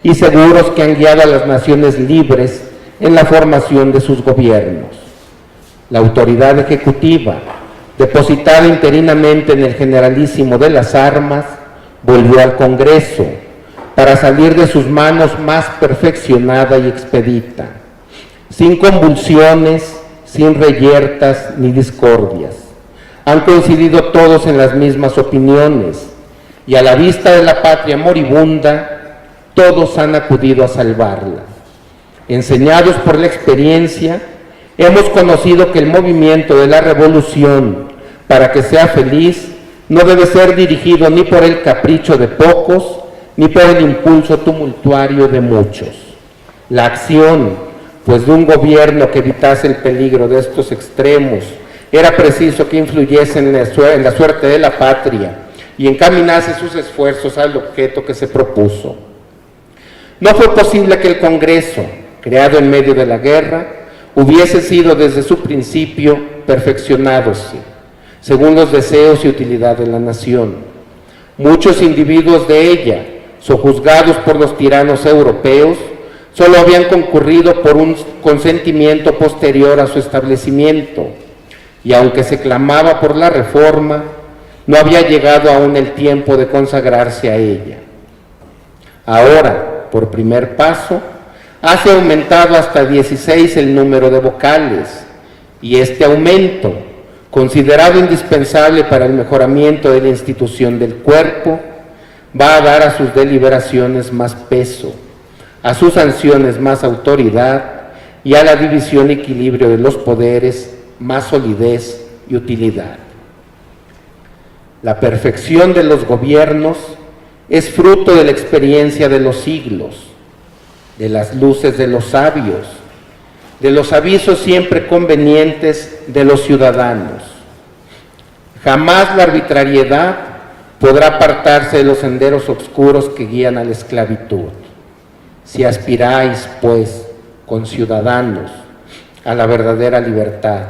y seguros que han guiado a las naciones libres en la formación de sus gobiernos. La autoridad ejecutiva, depositada interinamente en el Generalísimo de las Armas, volvió al Congreso para salir de sus manos más perfeccionada y expedita, sin convulsiones, sin reyertas ni discordias. Han coincidido todos en las mismas opiniones y a la vista de la patria moribunda, todos han acudido a salvarla. Enseñados por la experiencia, hemos conocido que el movimiento de la revolución, para que sea feliz, no debe ser dirigido ni por el capricho de pocos, ni por el impulso tumultuario de muchos. La acción, pues, de un gobierno que evitase el peligro de estos extremos, era preciso que influyese en la suerte de la patria y encaminase sus esfuerzos al objeto que se propuso. No fue posible que el Congreso, creado en medio de la guerra, hubiese sido desde su principio perfeccionándose, según los deseos y utilidad de la nación. Muchos individuos de ella, sojuzgados por los tiranos europeos, solo habían concurrido por un consentimiento posterior a su establecimiento, y aunque se clamaba por la reforma, no había llegado aún el tiempo de consagrarse a ella. Ahora, por primer paso, hace aumentado hasta 16 el número de vocales, y este aumento, considerado indispensable para el mejoramiento de la institución del cuerpo, va a dar a sus deliberaciones más peso, a sus sanciones más autoridad y a la división y equilibrio de los poderes más solidez y utilidad. La perfección de los gobiernos es fruto de la experiencia de los siglos, de las luces de los sabios, de los avisos siempre convenientes de los ciudadanos. Jamás la arbitrariedad podrá apartarse de los senderos oscuros que guían a la esclavitud. Si aspiráis, pues, con ciudadanos, a la verdadera libertad,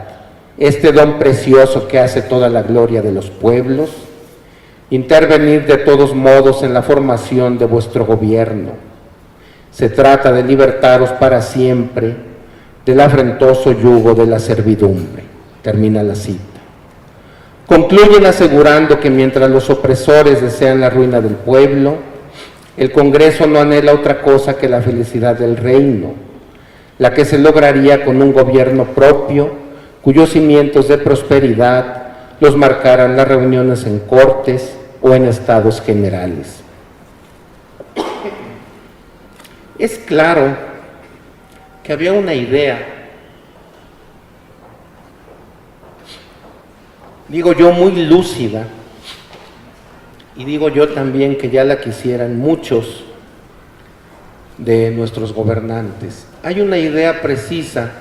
este don precioso que hace toda la gloria de los pueblos, intervenid de todos modos en la formación de vuestro gobierno. Se trata de libertaros para siempre del afrentoso yugo de la servidumbre. Termina la cita. Concluyen asegurando que mientras los opresores desean la ruina del pueblo, el Congreso no anhela otra cosa que la felicidad del reino, la que se lograría con un gobierno propio, cuyos cimientos de prosperidad los marcaran las reuniones en cortes o en estados generales. Es claro que había una idea, digo yo, muy lúcida, y digo yo también que ya la quisieran muchos de nuestros gobernantes. Hay una idea precisa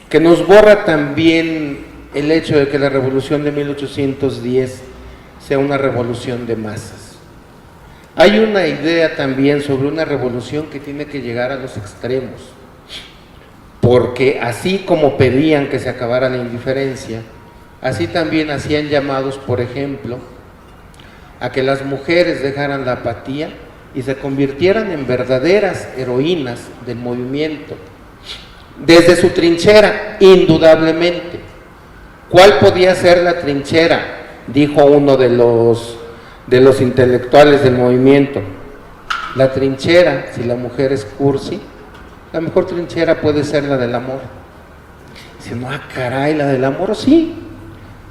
que nos borra también el hecho de que la revolución de 1810 sea una revolución de masas. Hay una idea también sobre una revolución que tiene que llegar a los extremos, porque así como pedían que se acabara la indiferencia, así también hacían llamados, por ejemplo, a que las mujeres dejaran la apatía y se convirtieran en verdaderas heroínas del movimiento, desde su trinchera, indudablemente. ¿Cuál podía ser la trinchera?, dijo uno de los intelectuales del movimiento. La trinchera, si la mujer es cursi, la mejor trinchera puede ser la del amor. Dice, no, caray, la del amor, sí.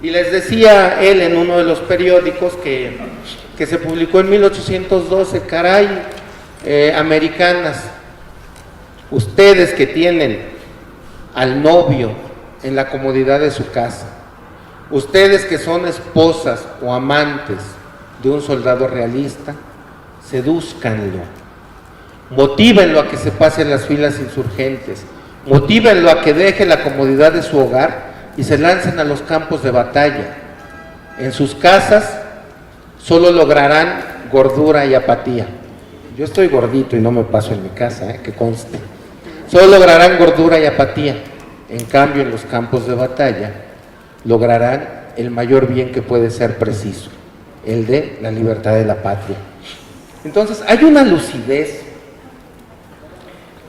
Y les decía él en uno de los periódicos que se publicó en 1812, caray, americanas, ustedes que tienen al novio en la comodidad de su casa, ustedes que son esposas o amantes de un soldado realista, sedúzcanlo, motívenlo a que se pase las filas insurgentes, motívenlo a que deje la comodidad de su hogar y se lancen a los campos de batalla. En sus casas solo lograrán gordura y apatía. Yo estoy gordito y no me paso en mi casa, que conste. Solo lograrán gordura y apatía. En cambio, en los campos de batalla lograrán el mayor bien que puede ser preciso, el de la libertad de la patria. Entonces, hay una lucidez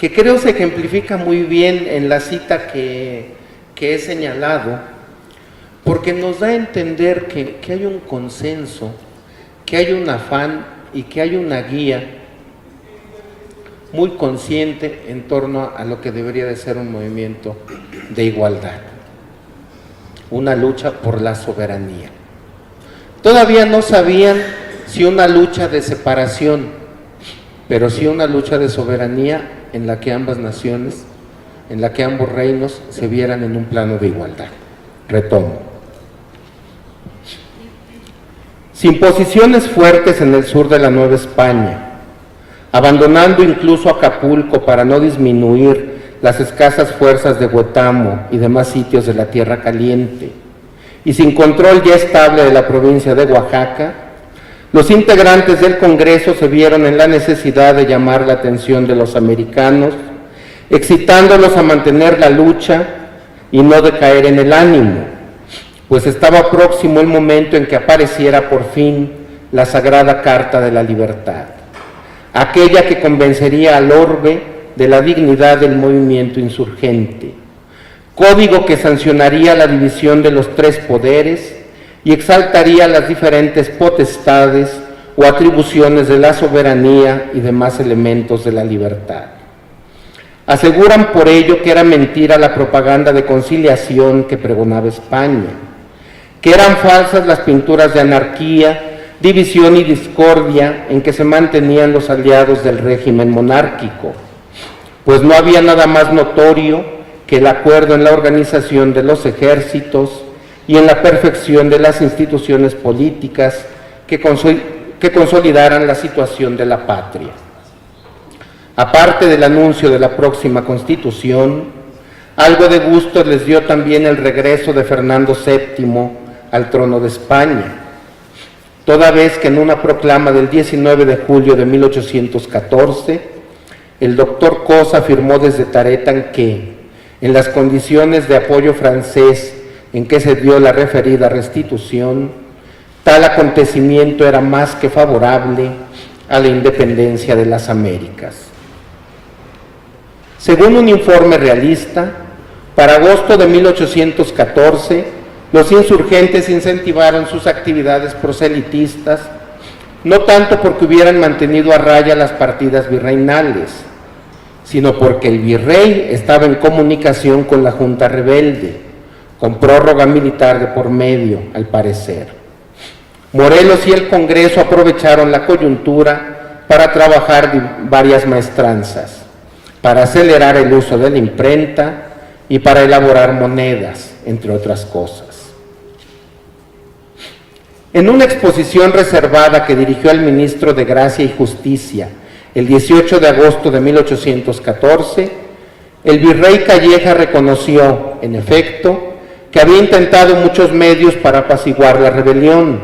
que creo se ejemplifica muy bien en la cita que he señalado, porque nos da a entender que hay un consenso, que hay un afán y que hay una guía muy consciente en torno a lo que debería de ser un movimiento de igualdad, una lucha por la soberanía. Todavía no sabían si una lucha de separación, pero sí una lucha de soberanía en la que ambas naciones, en la que ambos reinos se vieran en un plano de igualdad. Retomo. Sin posiciones fuertes en el sur de la Nueva España, abandonando incluso Acapulco para no disminuir las escasas fuerzas de Huetamo y demás sitios de la Tierra Caliente, y sin control ya estable de la provincia de Oaxaca, los integrantes del Congreso se vieron en la necesidad de llamar la atención de los americanos, excitándolos a mantener la lucha y no decaer en el ánimo, pues estaba próximo el momento en que apareciera por fin la Sagrada Carta de la Libertad, aquella que convencería al orbe de la dignidad del movimiento insurgente, código que sancionaría la división de los tres poderes y exaltaría las diferentes potestades o atribuciones de la soberanía y demás elementos de la libertad. Aseguran por ello que era mentira la propaganda de conciliación que pregonaba España, que eran falsas las pinturas de anarquía, división y discordia en que se mantenían los aliados del régimen monárquico, pues no había nada más notorio que el acuerdo en la organización de los ejércitos y en la perfección de las instituciones políticas que consolidaran la situación de la patria. Aparte del anuncio de la próxima Constitución, algo de gusto les dio también el regreso de Fernando VII al trono de España, toda vez que en una proclama del 19 de julio de 1814, el doctor Cos afirmó desde Taretan que, en las condiciones de apoyo francés en que se dio la referida restitución, tal acontecimiento era más que favorable a la independencia de las Américas. Según un informe realista, para agosto de 1814, los insurgentes incentivaron sus actividades proselitistas, no tanto porque hubieran mantenido a raya las partidas virreinales, sino porque el virrey estaba en comunicación con la Junta Rebelde, con prórroga militar de por medio, al parecer. Morelos y el Congreso aprovecharon la coyuntura para trabajar varias maestranzas, para acelerar el uso de la imprenta y para elaborar monedas, entre otras cosas. En una exposición reservada que dirigió al ministro de Gracia y Justicia el 18 de agosto de 1814, el virrey Calleja reconoció, en efecto, que había intentado muchos medios para apaciguar la rebelión,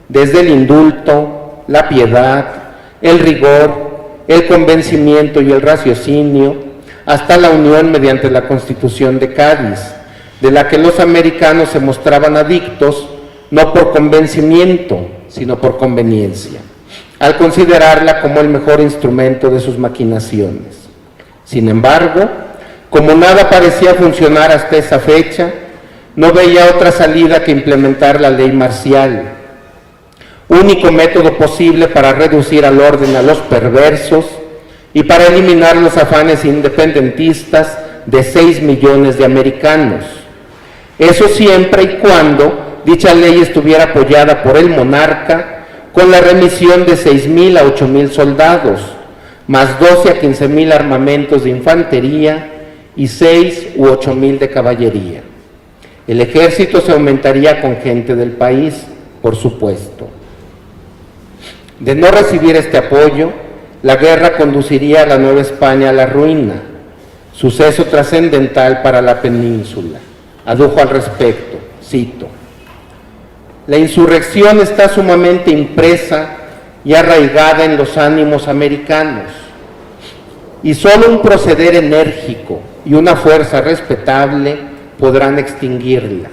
desde el indulto, la piedad, el rigor, el convencimiento y el raciocinio, hasta la unión mediante la Constitución de Cádiz, de la que los americanos se mostraban adictos, no por convencimiento, sino por conveniencia, al considerarla como el mejor instrumento de sus maquinaciones. Sin embargo, como nada parecía funcionar hasta esa fecha, no veía otra salida que implementar la ley marcial, único método posible para reducir al orden a los perversos y para eliminar los afanes independentistas de 6 millones de americanos. Eso siempre y cuando dicha ley estuviera apoyada por el monarca, con la remisión de 6,000 a 8,000 soldados, más 12 a 15,000 armamentos de infantería y 6 u 8,000 de caballería. El ejército se aumentaría con gente del país, por supuesto. De no recibir este apoyo, la guerra conduciría a la Nueva España a la ruina, suceso trascendental para la península. Adujo al respecto, cito: la insurrección está sumamente impresa y arraigada en los ánimos americanos, y solo un proceder enérgico y una fuerza respetable podrán extinguirla,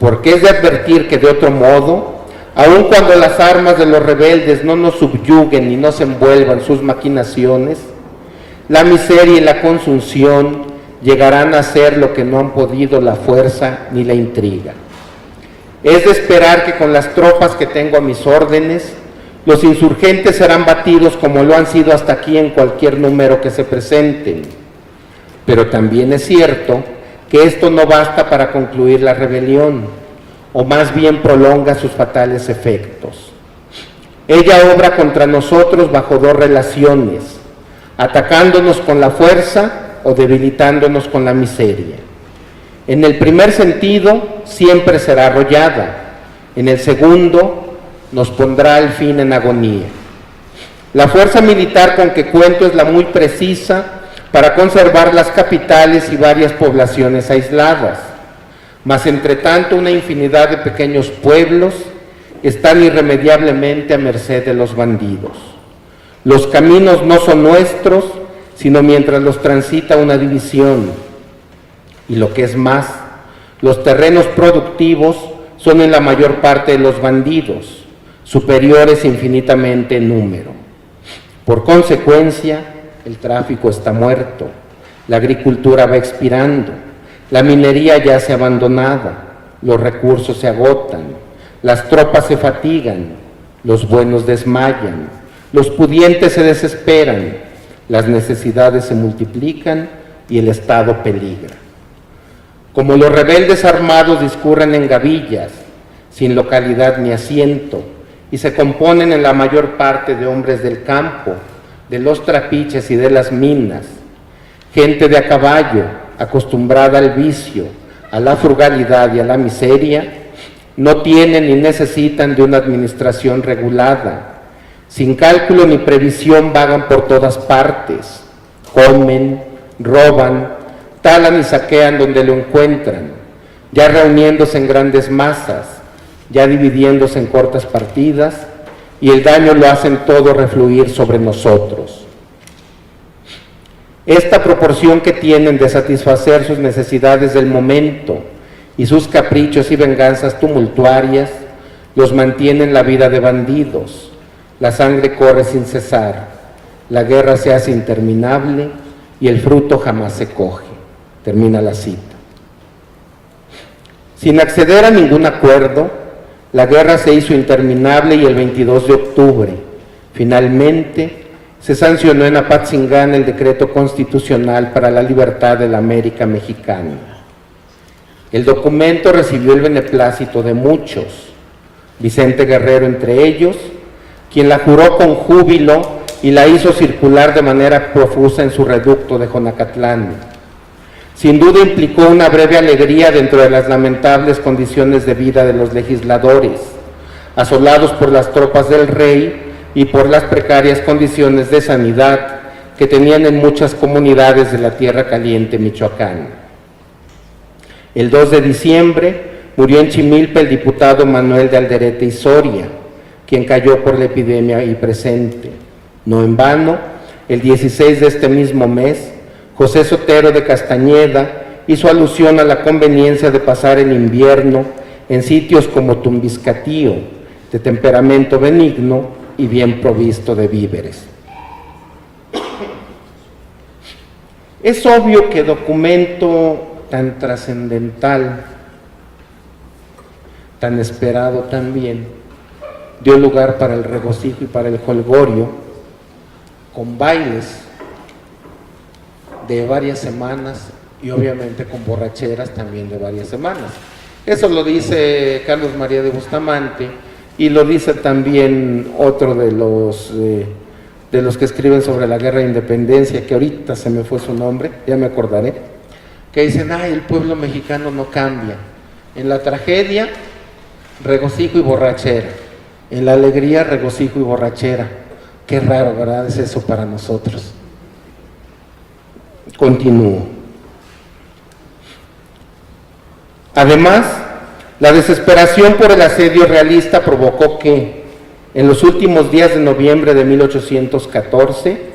porque es de advertir que de otro modo, aun cuando las armas de los rebeldes no nos subyuguen y nos envuelvan sus maquinaciones, la miseria y la consunción llegarán a ser lo que no han podido la fuerza ni la intriga. Es de esperar que con las tropas que tengo a mis órdenes, los insurgentes serán batidos como lo han sido hasta aquí en cualquier número que se presenten. Pero también es cierto que esto no basta para concluir la rebelión, o más bien prolonga sus fatales efectos. Ella obra contra nosotros bajo dos relaciones, atacándonos con la fuerza o debilitándonos con la miseria. En el primer sentido, siempre será arrollada. En el segundo, nos pondrá al fin en agonía. La fuerza militar con que cuento es la muy precisa para conservar las capitales y varias poblaciones aisladas, mas entre tanto una infinidad de pequeños pueblos están irremediablemente a merced de los bandidos. Los caminos no son nuestros, sino mientras los transita una división. Y lo que es más, los terrenos productivos son en la mayor parte de los bandidos, superiores infinitamente en número. Por consecuencia, el tráfico está muerto, la agricultura va expirando, la minería yace abandonada, los recursos se agotan, las tropas se fatigan, los buenos desmayan, los pudientes se desesperan, las necesidades se multiplican y el Estado peligra. Como los rebeldes armados discurren en gavillas, sin localidad ni asiento, y se componen en la mayor parte de hombres del campo, de los trapiches y de las minas, gente de a caballo, acostumbrada al vicio, a la frugalidad y a la miseria, no tienen ni necesitan de una administración regulada. Sin cálculo ni previsión vagan por todas partes, comen, roban, talan y saquean donde lo encuentran, ya reuniéndose en grandes masas, ya dividiéndose en cortas partidas, y el daño lo hacen todo refluir sobre nosotros. Esta proporción que tienen de satisfacer sus necesidades del momento y sus caprichos y venganzas tumultuarias los mantiene en la vida de bandidos. La sangre corre sin cesar, la guerra se hace interminable y el fruto jamás se coge. Termina la cita. Sin acceder a ningún acuerdo, la guerra se hizo interminable y el 22 de octubre, finalmente, se sancionó en Apatzingán el decreto constitucional para la libertad de la América mexicana. El documento recibió el beneplácito de muchos, Vicente Guerrero entre ellos, quien la juró con júbilo y la hizo circular de manera profusa en su reducto de Jonacatlán. Sin duda implicó una breve alegría dentro de las lamentables condiciones de vida de los legisladores, asolados por las tropas del rey y por las precarias condiciones de sanidad que tenían en muchas comunidades de la Tierra Caliente, Michoacán. El 2 de diciembre murió en Chimilpe el diputado Manuel de Alderete y Soria, quien cayó por la epidemia ahí presente. No en vano, el 16 de este mismo mes, José Sotero de Castañeda hizo alusión a la conveniencia de pasar el invierno en sitios como Tumbiscatío, de temperamento benigno y bien provisto de víveres. Es obvio que documento tan trascendental, tan esperado también, dio lugar para el regocijo y para el jolgorio, con bailes de varias semanas y obviamente con borracheras también de varias semanas. Eso lo dice Carlos María de Bustamante y lo dice también otro de los que escriben sobre la guerra de independencia, que ahorita se me fue su nombre, ya me acordaré, que dicen, ay, el pueblo mexicano no cambia. En la tragedia, regocijo y borrachera. En la alegría, regocijo y borrachera. Qué raro, ¿verdad? Es eso para nosotros. Continúo. Además, la desesperación por el asedio realista provocó que, en los últimos días de noviembre de 1814,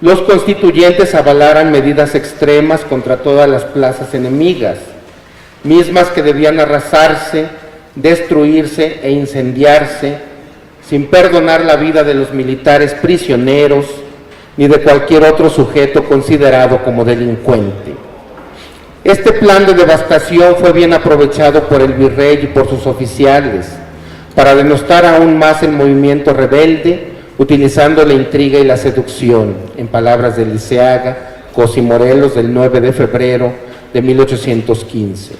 los constituyentes avalaran medidas extremas contra todas las plazas enemigas, mismas que debían arrasarse, destruirse e incendiarse, sin perdonar la vida de los militares prisioneros, ni de cualquier otro sujeto considerado como delincuente. Este plan de devastación fue bien aprovechado por el virrey y por sus oficiales para denostar aún más el movimiento rebelde, utilizando la intriga y la seducción, en palabras de Liceaga, Cos y Morelos, del 9 de febrero de 1815.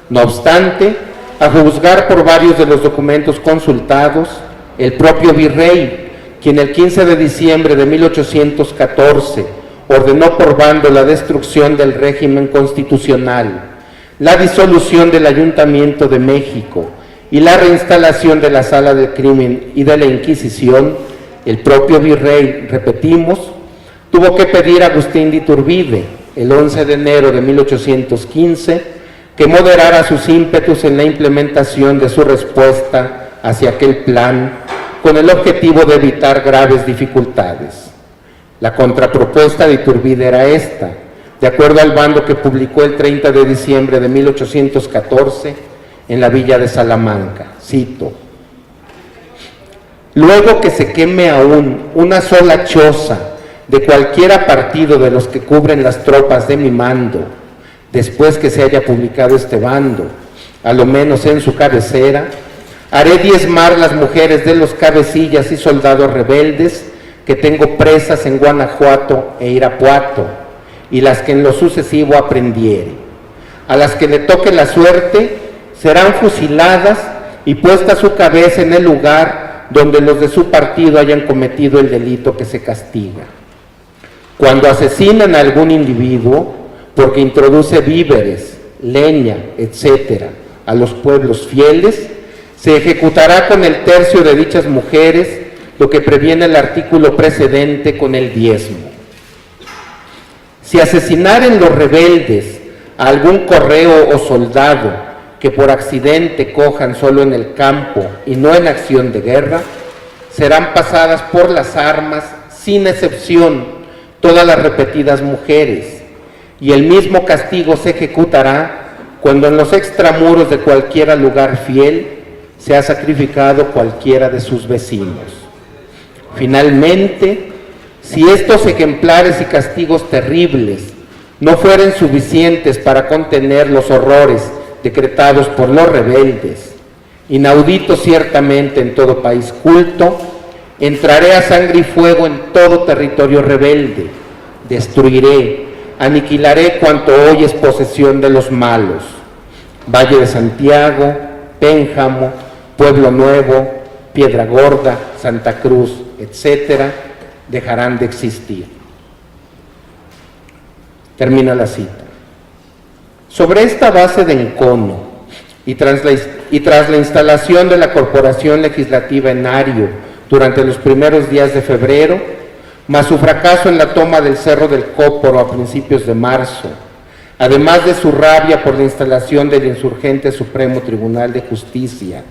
No obstante, a juzgar por varios de los documentos consultados, el propio virrey, quien el 15 de diciembre de 1814 ordenó por bando la destrucción del régimen constitucional, la disolución del Ayuntamiento de México y la reinstalación de la Sala del Crimen y de la Inquisición, el propio virrey, repetimos, tuvo que pedir a Agustín de Iturbide, el 11 de enero de 1815, que moderara sus ímpetus en la implementación de su respuesta hacia aquel plan, con el objetivo de evitar graves dificultades. La contrapropuesta de Iturbide era esta, de acuerdo al bando que publicó el 30 de diciembre de 1814 en la villa de Salamanca. Cito: luego que se queme aún una sola choza de cualquiera partido de los que cubren las tropas de mi mando, después que se haya publicado este bando, a lo menos en su cabecera, haré diezmar las mujeres de los cabecillas y soldados rebeldes que tengo presas en Guanajuato e Irapuato, y las que en lo sucesivo aprendiere. A las que le toque la suerte serán fusiladas y puesta su cabeza en el lugar donde los de su partido hayan cometido el delito que se castiga. Cuando asesinan a algún individuo porque introduce víveres, leña, etcétera, a los pueblos fieles, se ejecutará con el tercio de dichas mujeres lo que previene el artículo precedente con el diezmo. Si asesinaren los rebeldes a algún correo o soldado que por accidente cojan solo en el campo y no en acción de guerra, serán pasadas por las armas, sin excepción, todas las repetidas mujeres, y el mismo castigo se ejecutará cuando en los extramuros de cualquiera lugar fiel se ha sacrificado cualquiera de sus vecinos. Finalmente, si estos ejemplares y castigos terribles no fueren suficientes para contener los horrores decretados por los rebeldes, inauditos ciertamente en todo país culto, entraré a sangre y fuego en todo territorio rebelde, destruiré, aniquilaré cuanto hoy es posesión de los malos. Valle de Santiago, Pénjamo, Pueblo Nuevo, Piedra Gorda, Santa Cruz, etcétera, dejarán de existir. Termina la cita. Sobre esta base de encono y tras la instalación de la Corporación Legislativa en Ario durante los primeros días de febrero, más su fracaso en la toma del Cerro del Cóporo a principios de marzo, además de su rabia por la instalación del insurgente Supremo Tribunal de Justicia,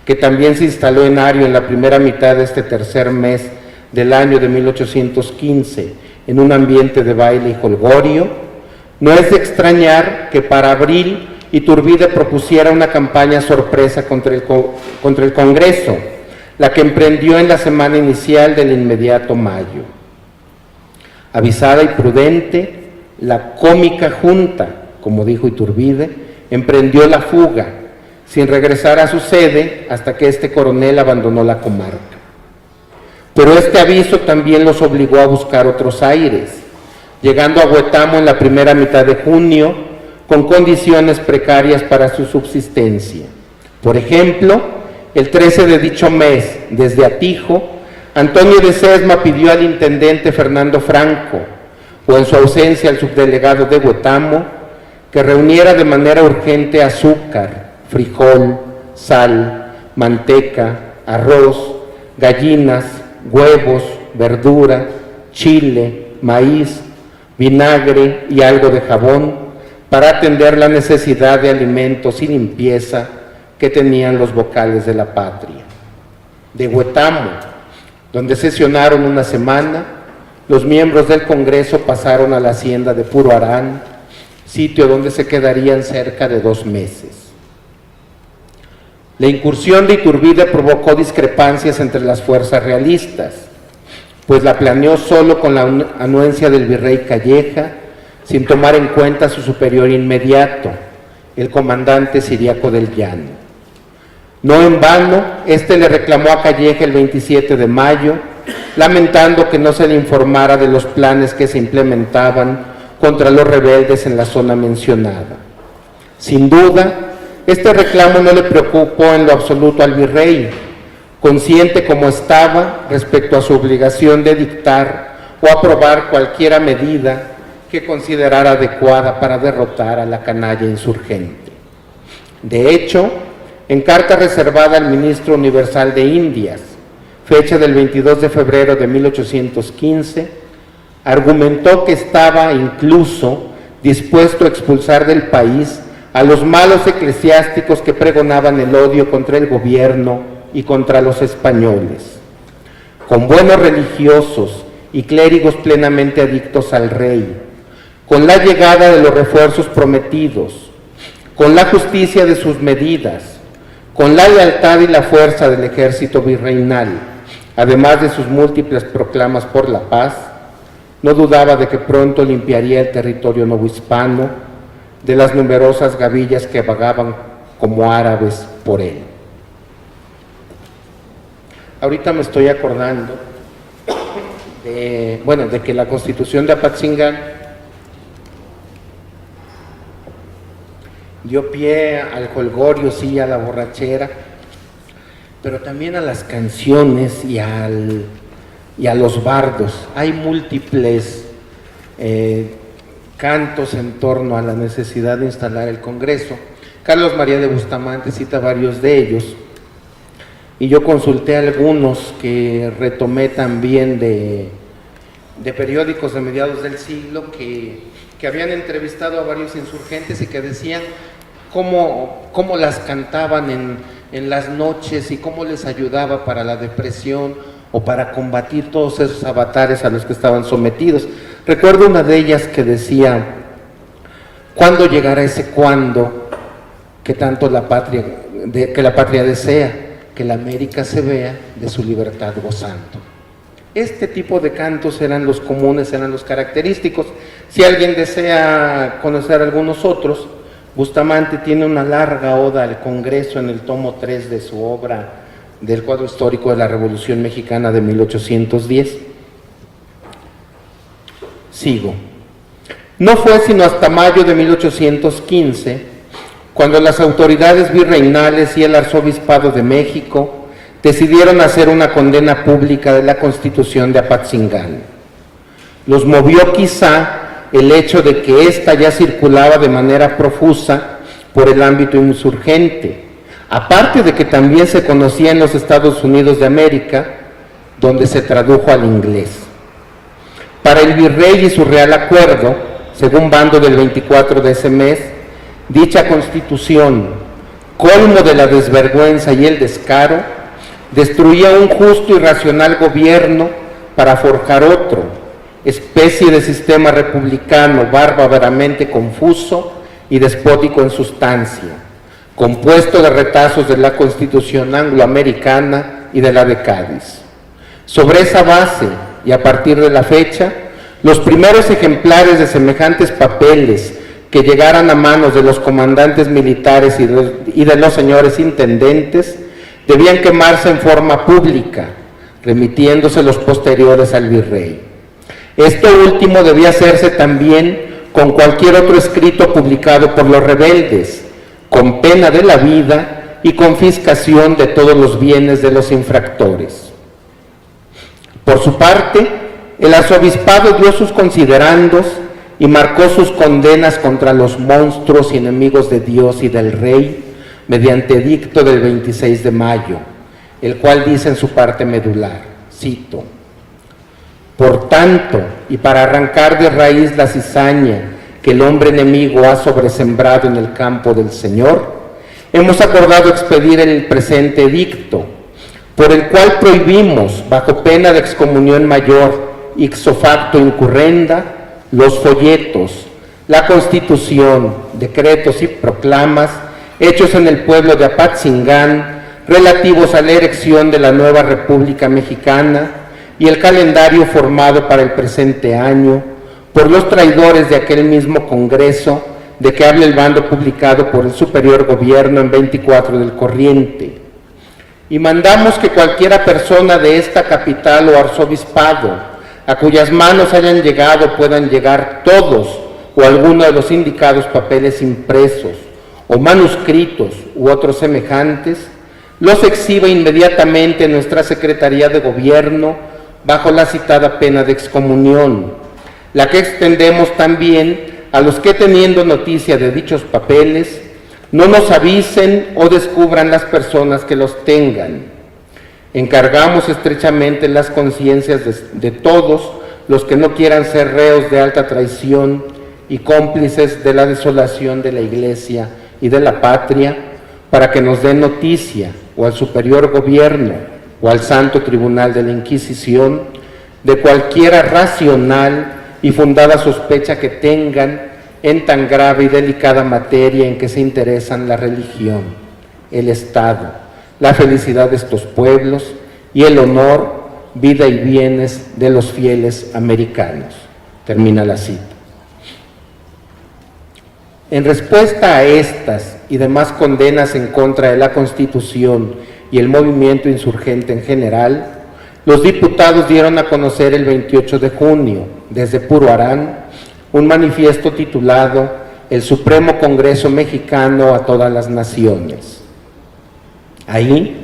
que también se instaló en Ario en la primera mitad de este tercer mes del año de 1815, en un ambiente de baile y jolgorio, no es de extrañar que para abril Iturbide propusiera una campaña sorpresa contra el Congreso, la que emprendió en la semana inicial del inmediato mayo. Avisada y prudente, la cómica junta, como dijo Iturbide, emprendió la fuga, sin regresar a su sede hasta que este coronel abandonó la comarca. Pero este aviso también los obligó a buscar otros aires, llegando a Huetamo en la primera mitad de junio, con condiciones precarias para su subsistencia. Por ejemplo, el 13 de dicho mes, desde Atijo, Antonio de Sesma pidió al intendente Fernando Franco, o en su ausencia al subdelegado de Huetamo, que reuniera de manera urgente azúcar, frijol, sal, manteca, arroz, gallinas, huevos, verdura, chile, maíz, vinagre y algo de jabón para atender la necesidad de alimentos y limpieza que tenían los vocales de la patria. De Huetamo, donde sesionaron una semana, los miembros del Congreso pasaron a la hacienda de Puro Arán, sitio donde se quedarían cerca de 2 meses. La incursión de Iturbide provocó discrepancias entre las fuerzas realistas. pues la planeó solo con la anuencia del virrey Calleja, sin tomar en cuenta a su superior inmediato, el comandante Ciriaco del Llano. No en vano, este le reclamó a Calleja el 27 de mayo, lamentando que no se le informara de los planes que se implementaban contra los rebeldes en la zona mencionada. Sin duda, este reclamo no le preocupó en lo absoluto al virrey, consciente como estaba respecto a su obligación de dictar o aprobar cualquier medida que considerara adecuada para derrotar a la canalla insurgente. De hecho, en carta reservada al ministro universal de Indias, fecha del 22 de febrero de 1815, argumentó que estaba incluso dispuesto a expulsar del país a los malos eclesiásticos que pregonaban el odio contra el gobierno y contra los españoles. Con buenos religiosos y clérigos plenamente adictos al rey, con la llegada de los refuerzos prometidos, con la justicia de sus medidas, con la lealtad y la fuerza del ejército virreinal, además de sus múltiples proclamas por la paz, no dudaba de que pronto limpiaría el territorio novohispano de las numerosas gavillas que vagaban como árabes por él. Ahorita me estoy acordando de que la Constitución de Apatzingán dio pie al jolgorio, sí, a la borrachera, pero también a las canciones y a los bardos. Hay múltiples cantos en torno a la necesidad de instalar el Congreso. Carlos María de Bustamante cita varios de ellos, y yo consulté algunos que retomé también de periódicos de mediados del siglo que habían entrevistado a varios insurgentes y que decían cómo las cantaban en las noches y cómo les ayudaba para la depresión o para combatir todos esos avatares a los que estaban sometidos. Recuerdo una de ellas que decía: ¿cuándo llegará ese cuándo que tanto la patria desea? Que la América se vea de su libertad gozando. Este tipo de cantos eran los comunes, eran los característicos. Si alguien desea conocer algunos otros, Bustamante tiene una larga oda al Congreso en el tomo 3 de su obra del cuadro histórico de la Revolución Mexicana de 1810. Sigo. No fue sino hasta mayo de 1815 cuando las autoridades virreinales y el arzobispado de México decidieron hacer una condena pública de la Constitución de Apatzingán. Los movió quizá el hecho de que ésta ya circulaba de manera profusa por el ámbito insurgente, aparte de que también se conocía en los Estados Unidos de América, donde se tradujo al inglés. Para el virrey y su real acuerdo, según Bando del 24 de ese mes, dicha Constitución, colmo de la desvergüenza y el descaro, destruía un justo y racional gobierno para forjar otro, especie de sistema republicano bárbaramente confuso y despótico en sustancia, compuesto de retazos de la Constitución angloamericana y de la de Cádiz. Sobre esa base, y a partir de la fecha, los primeros ejemplares de semejantes papeles que llegaran a manos de los comandantes militares y de los señores intendentes, debían quemarse en forma pública, remitiéndose los posteriores al virrey. Esto último debía hacerse también con cualquier otro escrito publicado por los rebeldes, con pena de la vida y confiscación de todos los bienes de los infractores. Por su parte, el arzobispado dio sus considerandos y marcó sus condenas contra los monstruos y enemigos de Dios y del Rey mediante edicto del 26 de mayo, el cual dice en su parte medular, cito: por tanto, y para arrancar de raíz la cizaña que el hombre enemigo ha sobresembrado en el campo del Señor, hemos acordado expedir el presente edicto, por el cual prohibimos, bajo pena de excomunión mayor, ipso facto incurrenda, los folletos, la Constitución, decretos y proclamas hechos en el pueblo de Apatzingán relativos a la erección de la nueva República Mexicana, y el calendario formado para el presente año por los traidores de aquel mismo Congreso de que habla el bando publicado por el superior gobierno en 24 del corriente. Y mandamos que cualquiera persona de esta capital o arzobispado, a cuyas manos hayan llegado, puedan llegar todos o alguno de los indicados papeles impresos o manuscritos u otros semejantes, los exhiba inmediatamente en nuestra Secretaría de Gobierno bajo la citada pena de excomunión, la que extendemos también a los que, teniendo noticia de dichos papeles, no nos avisen o descubran las personas que los tengan. Encargamos estrechamente las conciencias de todos los que no quieran ser reos de alta traición y cómplices de la desolación de la Iglesia y de la patria, para que nos den noticia o al superior gobierno o al Santo Tribunal de la Inquisición de cualquiera racional y fundada sospecha que tengan en tan grave y delicada materia en que se interesan la religión, el Estado, la felicidad de estos pueblos y el honor, vida y bienes de los fieles americanos. Termina la cita. En respuesta a estas y demás condenas en contra de la Constitución y el movimiento insurgente en general, los diputados dieron a conocer el 28 de junio, desde Puruarán, un manifiesto titulado El Supremo Congreso Mexicano a todas las naciones. Ahí,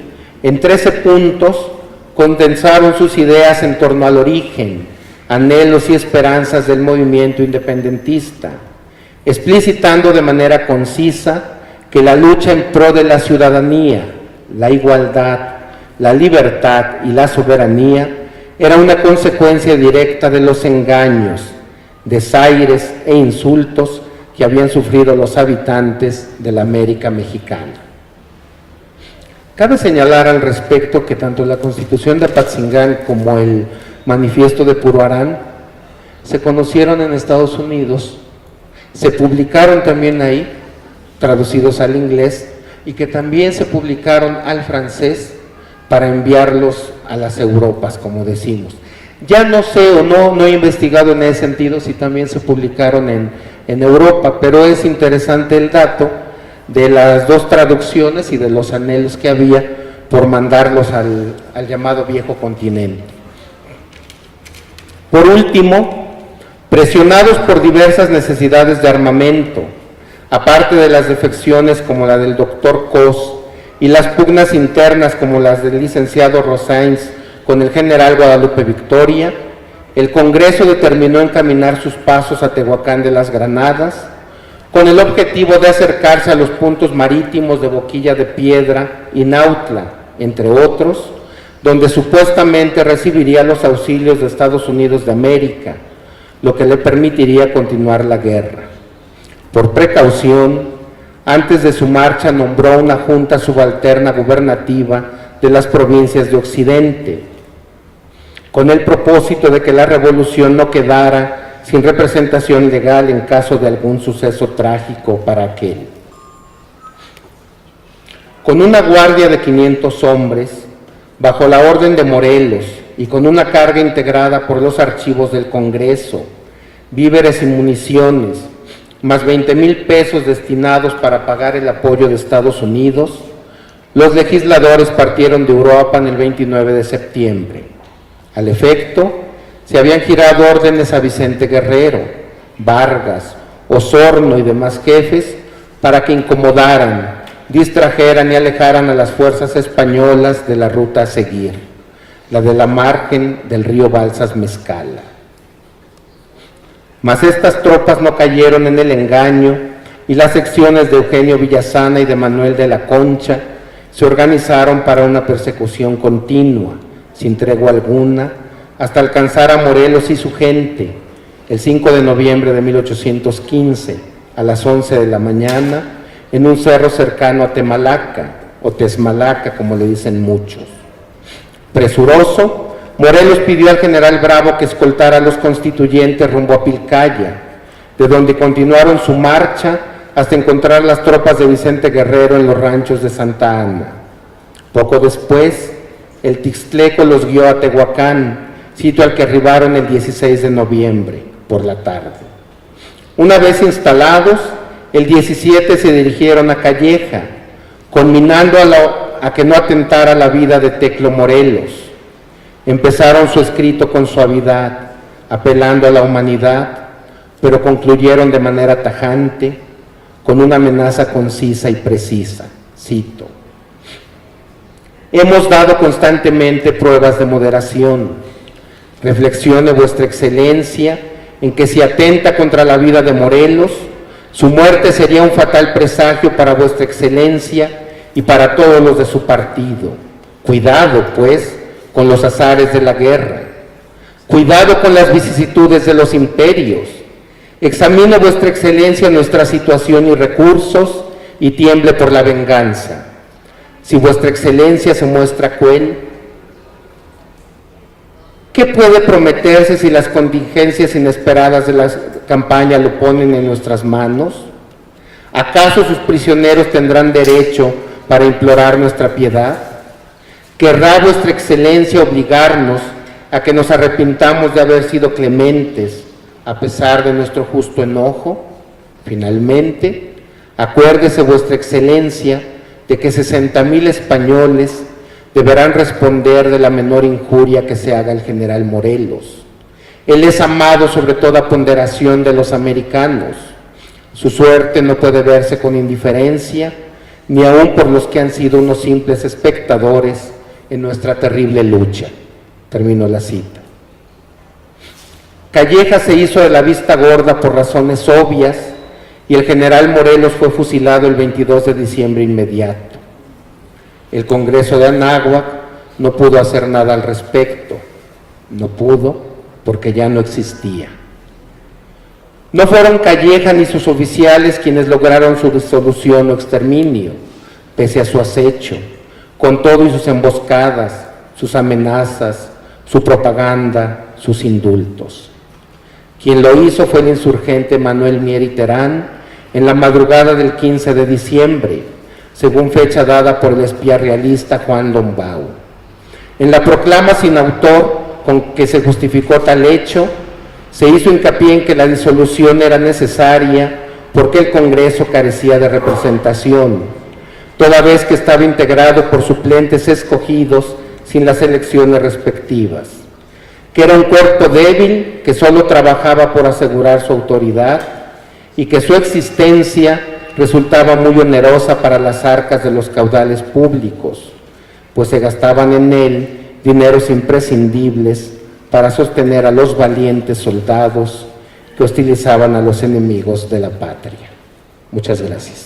en 13 puntos, condensaron sus ideas en torno al origen, anhelos y esperanzas del movimiento independentista, explicitando de manera concisa que la lucha en pro de la ciudadanía, la igualdad, la libertad y la soberanía era una consecuencia directa de los engaños, desaires e insultos que habían sufrido los habitantes de la América mexicana. Cabe señalar al respecto que tanto la Constitución de Apatzingán como el Manifiesto de Puruarán se conocieron en Estados Unidos, se publicaron también ahí, traducidos al inglés, y que también se publicaron al francés para enviarlos a las Europas, como decimos. Ya no sé o no he investigado en ese sentido si también se publicaron en Europa, pero es interesante el dato de las dos traducciones y de los anhelos que había por mandarlos al llamado viejo continente. Por último, presionados por diversas necesidades de armamento, aparte de las defecciones como la del doctor Cos y las pugnas internas como las del licenciado Rosáins con el general Guadalupe Victoria, el Congreso determinó encaminar sus pasos a Tehuacán de las Granadas, con el objetivo de acercarse a los puntos marítimos de Boquilla de Piedra y Nautla, entre otros, donde supuestamente recibiría los auxilios de Estados Unidos de América, lo que le permitiría continuar la guerra. Por precaución, antes de su marcha nombró una junta subalterna gubernativa de las provincias de Occidente, con el propósito de que la revolución no quedara sin representación legal en caso de algún suceso trágico para aquel. Con una guardia de 500 hombres, bajo la orden de Morelos y con una carga integrada por los archivos del Congreso, víveres y municiones, más 20,000 pesos destinados para pagar el apoyo de Estados Unidos, los legisladores partieron de Uruapan el 29 de septiembre. Al efecto, se habían girado órdenes a Vicente Guerrero, Vargas, Osorno y demás jefes para que incomodaran, distrajeran y alejaran a las fuerzas españolas de la ruta a seguir, la de la margen del río Balsas-Mezcala. Mas estas tropas no cayeron en el engaño y las secciones de Eugenio Villasana y de Manuel de la Concha se organizaron para una persecución continua, sin tregua alguna, hasta alcanzar a Morelos y su gente, el 5 de noviembre de 1815, a las 11 de la mañana, en un cerro cercano a Temalaca, o Tesmalaca, como le dicen muchos. Presuroso, Morelos pidió al general Bravo que escoltara a los constituyentes rumbo a Pilcaya, de donde continuaron su marcha hasta encontrar las tropas de Vicente Guerrero en los ranchos de Santa Ana. Poco después, el Tixtleco los guió a Tehuacán, sitio al que arribaron el 16 de noviembre por la tarde. Una vez instalados, el 17 se dirigieron a Calleja, conminando a que no atentara la vida de Teclo Morelos. Empezaron su escrito con suavidad, apelando a la humanidad, pero concluyeron de manera tajante, con una amenaza concisa y precisa. Cito: hemos dado constantemente pruebas de moderación. Reflexione vuestra excelencia en que si atenta contra la vida de Morelos, su muerte sería un fatal presagio para vuestra excelencia y para todos los de su partido. Cuidado, pues, con los azares de la guerra. Cuidado con las vicisitudes de los imperios. Examine vuestra excelencia nuestra situación y recursos y tiemble por la venganza. Si vuestra excelencia se muestra cruel, ¿qué puede prometerse si las contingencias inesperadas de la campaña lo ponen en nuestras manos? ¿Acaso sus prisioneros tendrán derecho para implorar nuestra piedad? ¿Querrá vuestra excelencia obligarnos a que nos arrepintamos de haber sido clementes a pesar de nuestro justo enojo? Finalmente, acuérdese vuestra excelencia de que 60,000 españoles deberán responder de la menor injuria que se haga al general Morelos. Él es amado sobre toda ponderación de los americanos. Su suerte no puede verse con indiferencia, ni aun por los que han sido unos simples espectadores en nuestra terrible lucha. Termino la cita. Calleja se hizo de la vista gorda por razones obvias y el general Morelos fue fusilado el 22 de diciembre inmediato. El Congreso de Anáhuac no pudo hacer nada al respecto. No pudo porque ya no existía. No fueron Calleja ni sus oficiales quienes lograron su disolución o exterminio, pese a su acecho, con todo y sus emboscadas, sus amenazas, su propaganda, sus indultos. Quien lo hizo fue el insurgente Manuel Mier y Terán en la madrugada del 15 de diciembre, según fecha dada por el espía realista Juan Lombao. En la proclama sin autor con que se justificó tal hecho, se hizo hincapié en que la disolución era necesaria porque el Congreso carecía de representación, toda vez que estaba integrado por suplentes escogidos sin las elecciones respectivas, que era un cuerpo débil que solo trabajaba por asegurar su autoridad y que su existencia resultaba muy onerosa para las arcas de los caudales públicos, pues se gastaban en él dineros imprescindibles para sostener a los valientes soldados que hostilizaban a los enemigos de la patria. Muchas gracias.